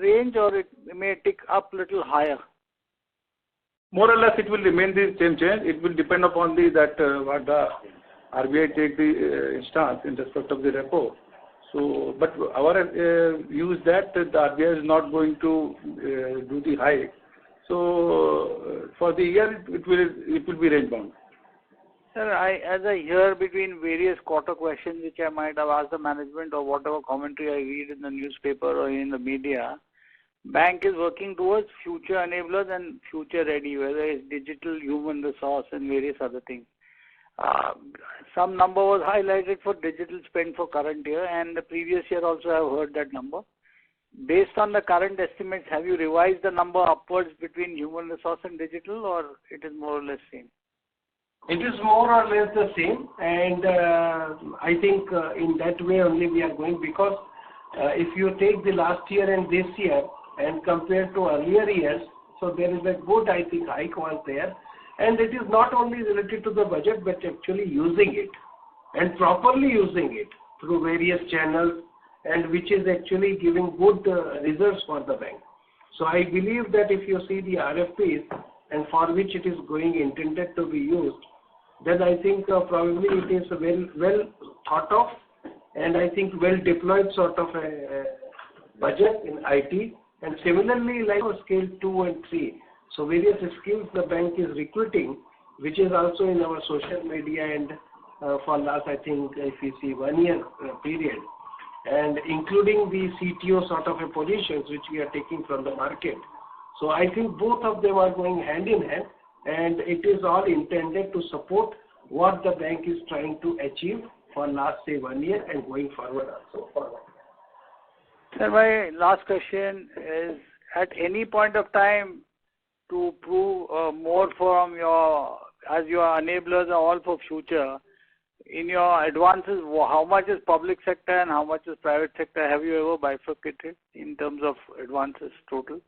range, or it may tick up little higher? More or less, it will remain the same change. It will depend upon what the RBI take the stance in respect of the repo. So, but our view is that the RBI is not going to do the hike. So, for the year, it will be range bound. Sir, as I hear between various quarter questions which I might have asked the management or whatever commentary I read in the newspaper or in the media, bank is working towards future enablers and future ready, whether it's digital, human resource and various other things. Some number was highlighted for digital spend for current year, and the previous year also I have heard that number. Based on the current estimates, have you revised the number upwards between human resource and digital, or it is more or less same? It is more or less the same, and I think in that way only we are going, because if you take the last year and this year and compare to earlier years, so there is a good, I think, hike was there, and it is not only related to the budget but actually using it and properly using it through various channels, and which is actually giving good results for the bank. So I believe that if you see the RFPs and for which it is going intended to be used, then I think probably it is well thought of, and I think well deployed sort of a budget in IT. And similarly, like scale 2 and 3, so various skills the bank is recruiting, which is also in our social media and for last, I think, if you see 1 year period, and including the CTO sort of a positions which we are taking from the market. So I think both of them are going hand in hand, and it is all intended to support what the bank is trying to achieve for last, say, 1 year and going forward also. Sir, my last question is, at any point of time to prove more from your, as your enablers are all for future, in your advances, how much is public sector and how much is private sector? Have you ever bifurcated in terms of advances total?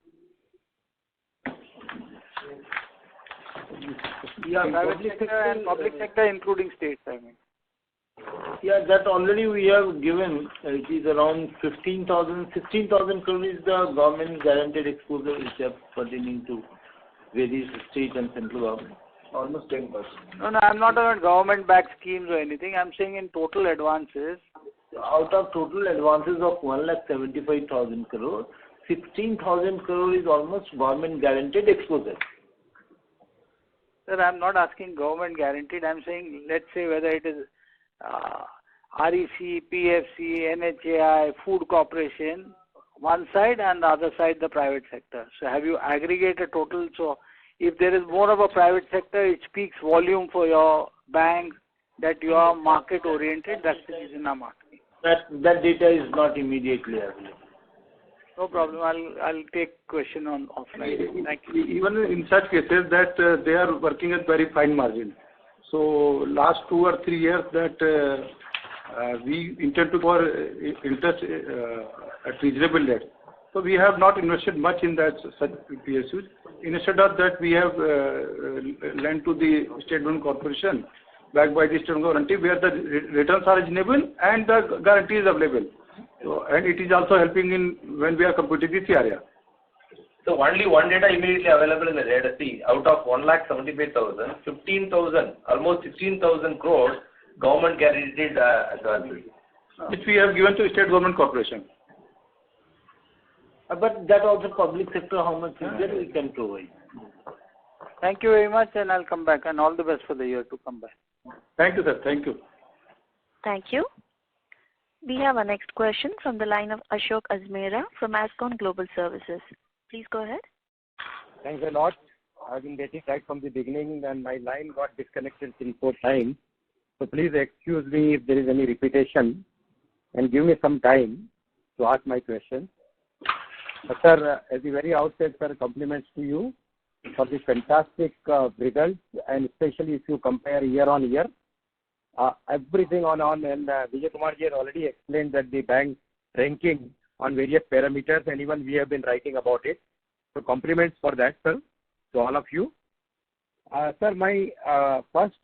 Yeah, private sector and public sector including states, I mean. Yeah, that already we have given. It is around 16,000 crore is the government guaranteed exposure which are pertaining to various state and central government. Almost 10%. No, I'm not about government-backed schemes or anything. I'm saying in total advances. Out of total advances of 1,75,000 crore, 16,000 crore is almost government guaranteed exposure. Sir, I'm not asking government guaranteed. I'm saying, let's say whether it is REC, PFC, NHAI, Food Corporation, one side, and the other side the private sector. So have you aggregated total? So if there is more of a private sector, it speaks volume for your bank that you are market oriented. That's the reason I'm asking. That data is not immediately available. No problem. I'll take question on offline. Thank you. Even in such cases that they are working at very fine margin. So last 2 or 3 years that we intend to for interest at reasonable rate. So we have not invested much in that such PSUs. Instead of that, we have lent to the state government corporation backed by the state guarantee, where the returns are reasonable and the guarantee is available. So, and it is also helping in when we are computing the CRA. So only one data immediately available in the data. See, out of 1,75,000, 15,000, almost 16,000 crores government guaranteed advances, which we have given to state government corporation. But that also public sector, how much is there, we can provide. Thank you very much, and I'll come back, and all the best for the year to come back. Thank you, sir. Thank you. Thank you. We have our next question from the line of Ashok Ajmera from Ascon Global Services. Please go ahead. Thanks a lot. I've been getting right from the beginning, and my line got disconnected 3-4 times. So please excuse me if there is any repetition, and give me some time to ask my question. Sir, at the very outset, sir, compliments to you for the fantastic results, and especially if you compare year on year. Everything on and Vijay Kumar ji had already explained that the bank ranking on various parameters, and even we have been writing about it. So compliments for that, sir, to all of you. Sir, my first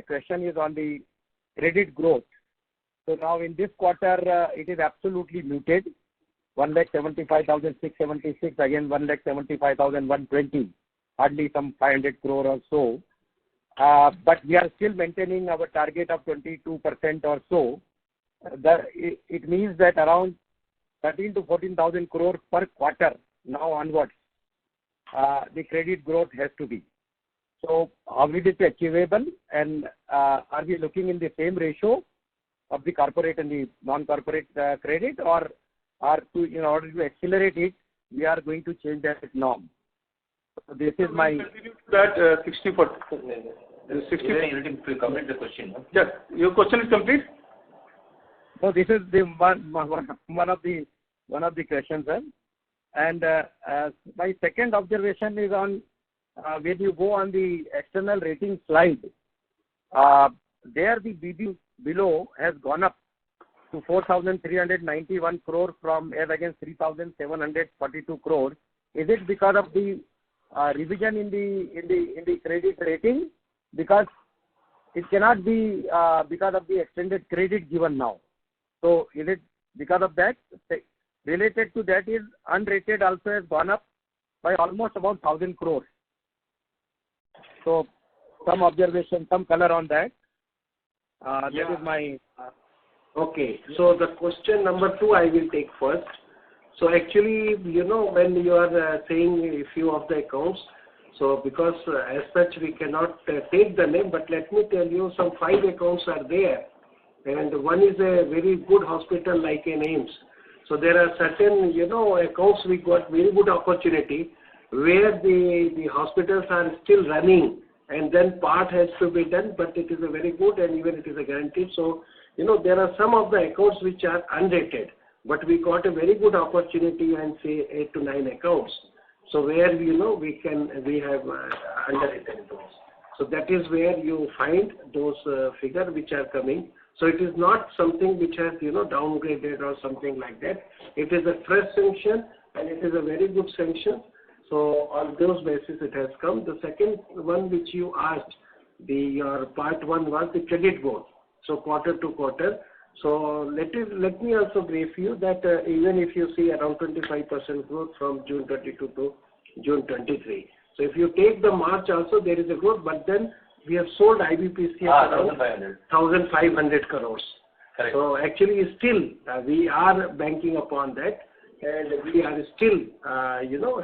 question is on the credit growth. So now in this quarter, it is absolutely muted. 1,75,676 again 1,75,120, hardly some 500 crore or so. But we are still maintaining our target of 22% or so. It means that around 13 to 14,000 crore per quarter now onwards, the credit growth has to be. So how is it achievable, and are we looking in the same ratio of the corporate and the non-corporate credit, or in order to accelerate it, we are going to change that norm? So this is my... That 64. 60. You need to complete the question. Yes, your question is complete. So this is the one of the questions, sir. And my second observation is on when you go on the external rating slide, there the BB below has gone up to 4,391 crore from as against 3,742 crore. Is it because of the revision in the credit rating? Because it cannot be because of the extended credit given now. So is it because of that? Related to that is unrated also has gone up by almost about 1,000 crores. So some observation, some color on that. That is my... Okay, so the question number 2 I will take first. So actually, when you are saying a few of the accounts, so because as such we cannot take the name, but let me tell you some 5 accounts are there. And one is a very good hospital like an AIIMS. So there are certain, accounts we got very good opportunity where the hospitals are still running, and then part has to be done, but it is a very good and even it is a guaranteed. So, there are some of the accounts which are unrated, but we got a very good opportunity and say 8 to 9 accounts. So where, we have underwritten those. So that is where you find those figures which are coming. So it is not something which has, downgraded or something like that. It is a fresh sanction and it is a very good sanction. So on those basis it has come. The second one which you asked, your part 1 was the credit growth. So quarter to quarter. So let me also brief you that even if you see around 25% growth from June 22 to June 23. So if you take the March also there is a growth, but then we have sold IBPC around 1,500 crores. Correct. So actually still we are banking upon that, and we are still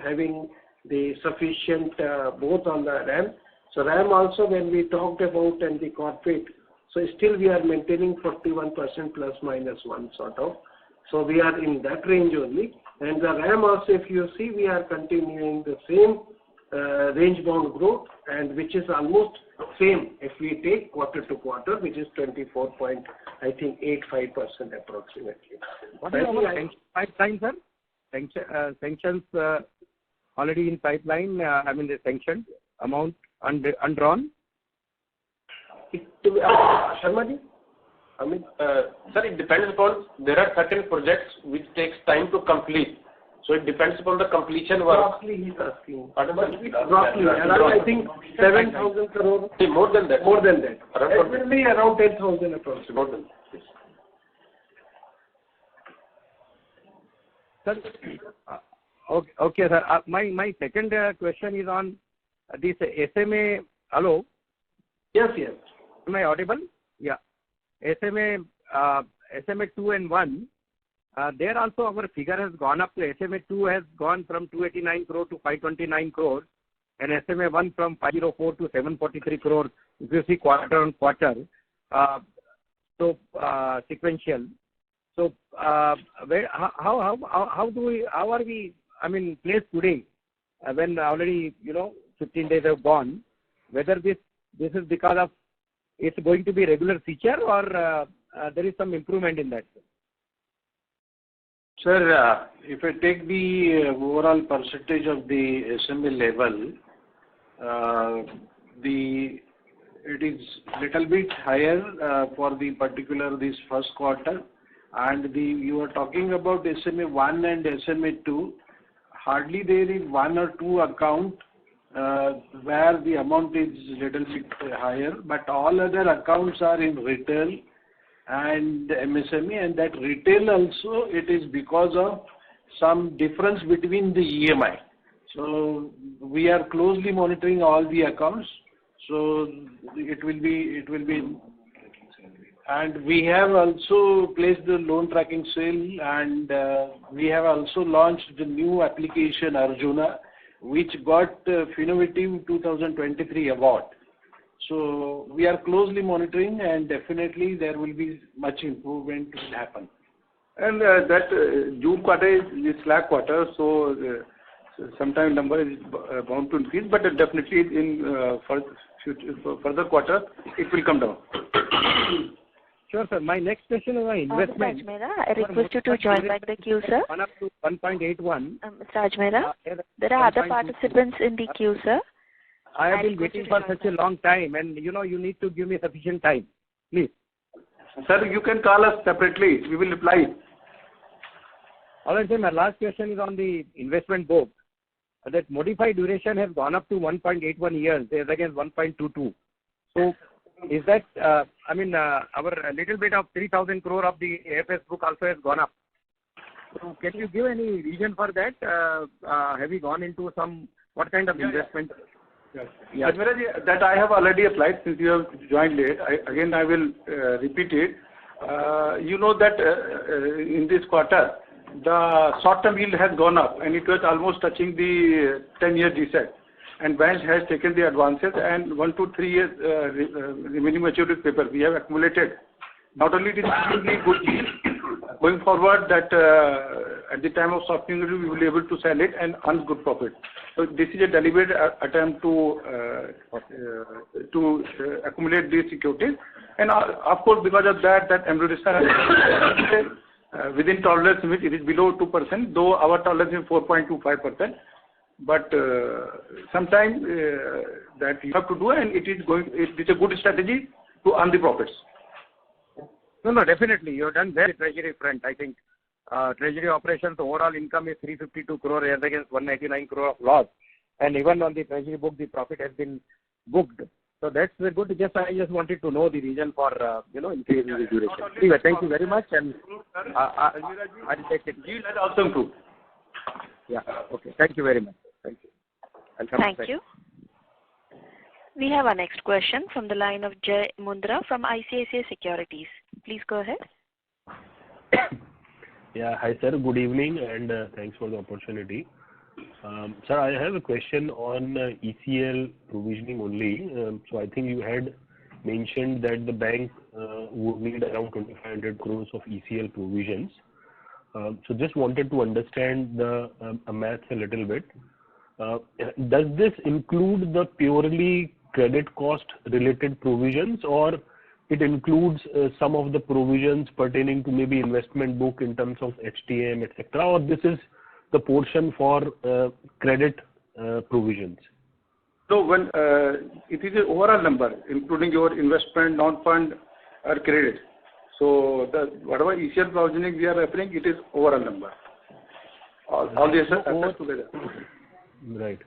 having the sufficient both on the RAM. So RAM also when we talked about and the corporate, so still we are maintaining 41% plus minus 1 sort of. So we are in that range only. And the RAM also, if you see, we are continuing the same range bound growth, and which is almost same if we take quarter to quarter, which is 24.85% approximately. What is our pipeline, sir? Sanctions already in pipeline. The sanctioned amount undrawn. Sharma ji? Sir, it depends upon, there are certain projects which takes time to complete. So it depends upon the completion work. Roughly he's asking. Roughly, I think 7,000 crore. More than that. More than that. It will be around 10,000 approximately. More than that. Sir, okay, sir. My second question is on this SMA. Hello? Yes. Am I audible? Yeah. SMA 2 and 1. There also our figure has gone up to SMA 2 has gone from 289 crore to 529 crore, and SMA 1 from 504 to 743 crore. If you see quarter on quarter, so sequential. So how are we? Placed today when already 15 days have gone. Whether this is because of it's going to be regular feature or there is some improvement in that. Sir, if I take the overall percentage of the SMA level, it is little bit higher for the particular this first quarter, and you are talking about SMA 1 and SMA 2. Hardly there is one or two account where the amount is little bit higher, but all other accounts are in retail and MSME, and that retail also it is because of some difference between the EMI. So we are closely monitoring all the accounts. So it will be, and we have also placed the loan tracking cell, and we have also launched the new application Arjuna, which got Innovative 2023 award. So we are closely monitoring, and definitely there will be much improvement will happen. And that June quarter is slack quarter, so sometime number is bound to increase, but definitely in further quarter it will come down. Sure, sir. My next question is on investment. Mr. Ajmera, I request you to join back the queue, sir. 1 up to 1.81. Mr. Ajmera, there are other participants in the queue, sir. I have been waiting for such a long time, and you need to give me sufficient time, please. Sir, you can call us separately. We will reply. All right, sir. My last question is on the investment book. That modified duration has gone up to 1.81 years, as against 1.22. So, is that, our little bit of 3,000 crore of the AFS book also has gone up. So, can you give any reason for that? Have we gone into what kind of investment? Yes. Yeah. That I have already applied since you have joined late. I will repeat it. You know that in this quarter, the short-term yield has gone up, and it was almost touching the 10-year GSET. And bank has taken the advances, and 1 to 3 years remaining maturity paper we have accumulated. Not only it is extremely good yield, going forward that at the time of softening we will be able to sell it and earn good profit. So this is a deliberate attempt to accumulate these securities, and of course because of that amortization within tolerance limit it is below 2%, though our tolerance is 4.25%. But sometimes that you have to do, and it is a good strategy to earn the profits. No, definitely. You have done well treasury front. I think treasury operations overall income is 352 crore as against 199 crore of loss. And even on the treasury book, the profit has been booked. So that's good. I just wanted to know the reason for increasing the duration. Anyway, thank you very much, and I'll take it. You had also improved. Yeah. Okay. Thank you very much. Thank you. Thank you. We have our next question from the line of Jay Mundra from ICICI Securities. Please go ahead. Yeah. Hi, sir. Good evening, and thanks for the opportunity. Sir, I have a question on ECL provisioning only. So I think you had mentioned that the bank would need around 2,500 crores of ECL provisions. So just wanted to understand the maths a little bit. Does this include the purely credit cost related provisions, or it includes some of the provisions pertaining to maybe investment book in terms of HTM, etc., or this is the portion for credit provisions? So when it is an overall number, including your investment, non-fund, or credit. So whatever ECL provisioning we are referring, it is overall number. All the assets together. Right.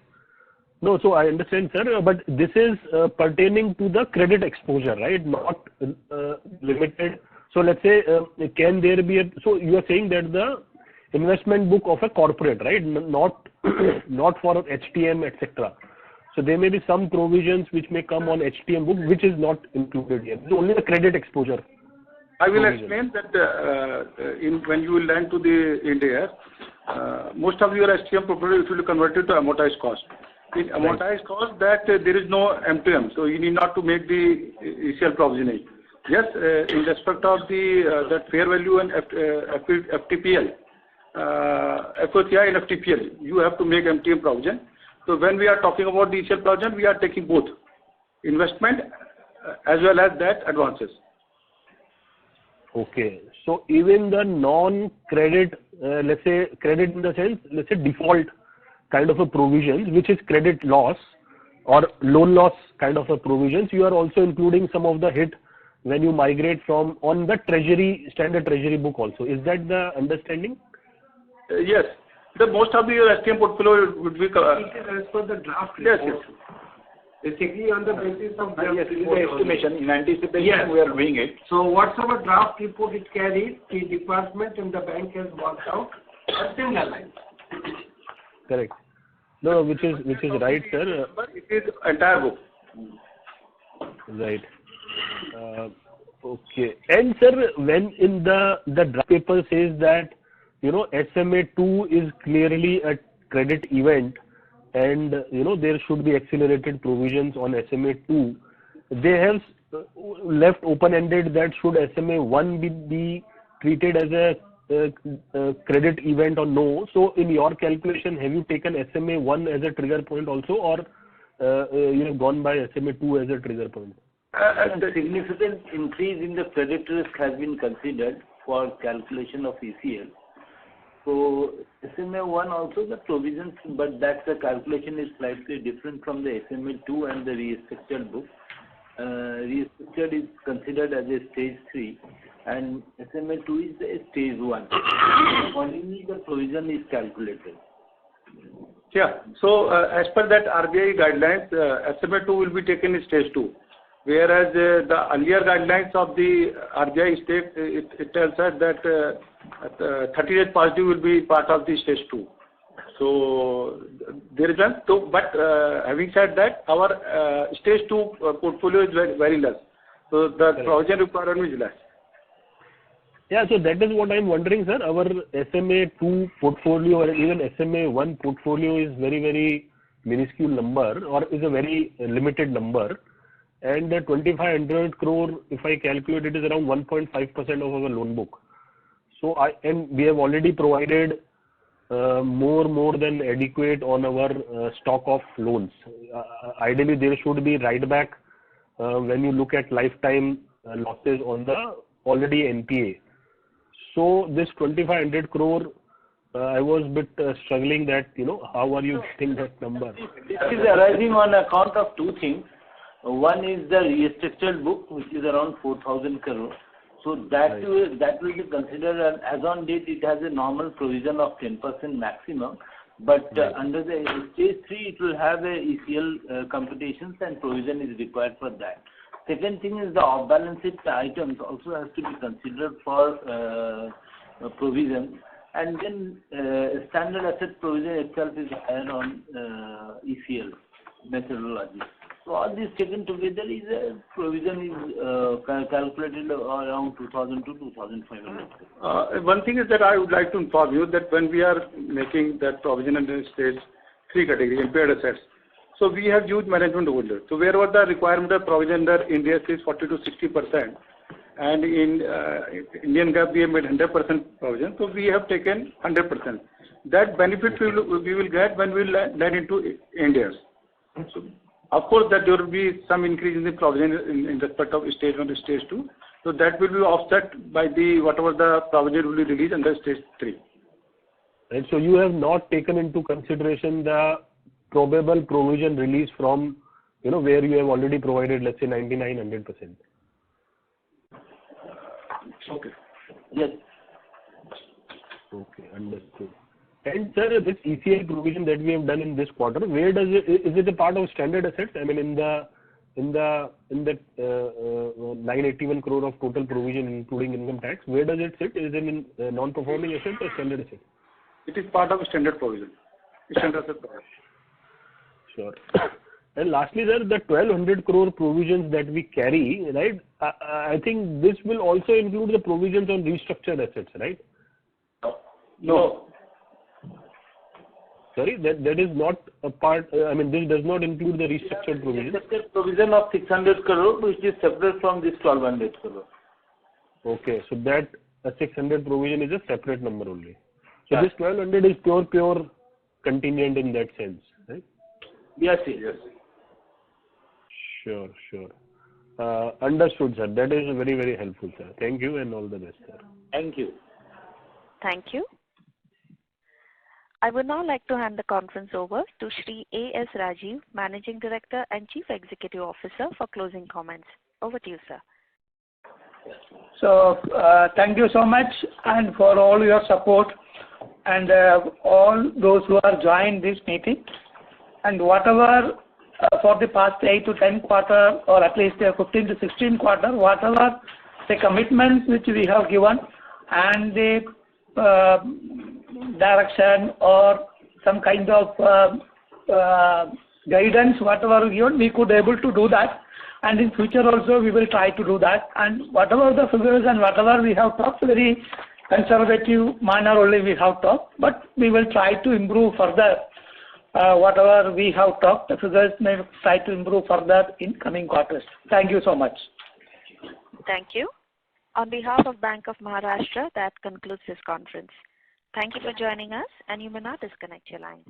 No, so I understand, sir, but this is pertaining to the credit exposure, right? Not limited. So let's say, can there be so you are saying that the investment book of a corporate, right? Not for HTM, etc. So there may be some provisions which may come on HTM book, which is not included here. It's only the credit exposure. I will explain that when you will lend to the India, most of your HTM property will be converted to amortized cost. In amortized cost, that there is no M2M, so you need not to make the ECL provisioning. Yes, in respect of that fair value and FTPL, FOCI and FTPL, you have to make MTM provision. So when we are talking about the ECL provision, we are taking both investment as well as that advances. Okay. So even the non-credit, let's say credit in the sense, let's say default kind of a provisions, which is credit loss or loan loss kind of a provisions, you are also including some of the hit when you migrate from on the treasury, standard treasury book also. Is that the understanding? Yes. The most of your STM portfolio would be. It is as per the draft report. Yes. Basically, on the basis of the estimation, in anticipation, we are doing it. So, whatever draft report it carried, the department and the bank has worked out a similar line. Correct. No, which is right, sir. But it is entire book. Right. Okay. And sir, when in the draft paper says that SMA2 is clearly a credit event, and there should be accelerated provisions on SMA2, they have left open-ended that should SMA1 be treated as a credit event or no. So in your calculation, have you taken SMA1 as a trigger point also, or you have gone by SMA2 as a trigger point? A significant increase in the credit risk has been considered for calculation of ECL. So SMA1 also the provisions, but that the calculation is slightly different from the SMA2 and the restructured book. Restructured is considered as a stage 3 and SMA2 is a stage 1. Accordingly, the provision is calculated. Yeah. So as per that RBI guidelines, SMA2 will be taken in stage 2. Whereas the earlier guidelines of the RBI state, it tells us that 30 days past due will be part of the stage 2. So there is one. So, but having said that, our stage 2 portfolio is very less. So the provision requirement is less. Yeah, so that is what I am wondering, sir. Our SMA2 portfolio or even SMA1 portfolio is very, very minuscule number, or is a very limited number. And the 2500 crore, if I calculate, it is around 1.5% of our loan book. So and we have already provided more than adequate on our stock of loans. Ideally, there should be write back when you look at lifetime losses on the already NPA. So this 2500 crore, I was a bit struggling that, how are you getting that number? This is arising on account of two things. One is the restructured book, which is around 4,000 crore. So that will be considered as on date. It has a normal provision of 10% maximum, but under the stage 3, it will have a ECL computations and provision is required for that. Second thing is the off-balance sheet items also has to be considered for provision, and then standard asset provision itself is higher on ECL methodology. So all this taken together is a provision is calculated around 2,000 to 2,500. One thing is that I would like to inform you that when we are making that provision under stage 3 category, impaired assets, so we have huge management overlay. So wherever the requirement of provision under India is 40 to 60%, and in Indian GAAP we have made 100% provision, so we have taken 100%. That benefit we will get when we land into India. So, of course, that there will be some increase in the provision in respect of stage 1 to stage 2. So that will be offset by the whatever the provision will be released under stage 3. And so you have not taken into consideration the probable provision release from, where you have already provided, let's say 99-100%. Okay. Yes. Okay, understood. And sir, this ECL provision that we have done in this quarter, where does it, is it a part of standard assets? I mean, in the 981 crore of total provision including income tax, where does it sit? Is it in non-performing assets or standard assets? It is part of standard provision. Standard asset provision. Sure. And lastly, sir, the 1200 crore provisions that we carry, right? I think this will also include the provisions on restructured assets, right? No. Sorry, that is not a part. I mean, this does not include the restructured provision. Restructured provision of 600 crore, which is separate from this 1200 crore. Okay, so that 600 provision is a separate number only. So this 1200 is pure contingent in that sense, right? Yes, yes. Sure. Understood, sir. That is very, very helpful, sir. Thank you and all the best, sir. Thank you. Thank you. I would now like to hand the conference over to Shri A.S. Rajiv, Managing Director and Chief Executive Officer, for closing comments. Over to you, sir. So, thank you so much and for all your support and all those who have joined this meeting. And whatever for the past 8 to 10 quarter or at least 15 to 16 quarter, whatever the commitments which we have given and the direction or some kind of guidance, whatever given, we could able to do that. And in future also we will try to do that. And whatever the figures and whatever we have talked, very conservative manner only we have talked, but we will try to improve further. Whatever we have talked, the figures may try to improve further in coming quarters. Thank you so much. Thank you. On behalf of Bank of Maharashtra, that concludes this conference. Thank you for joining us, and you may now disconnect your lines.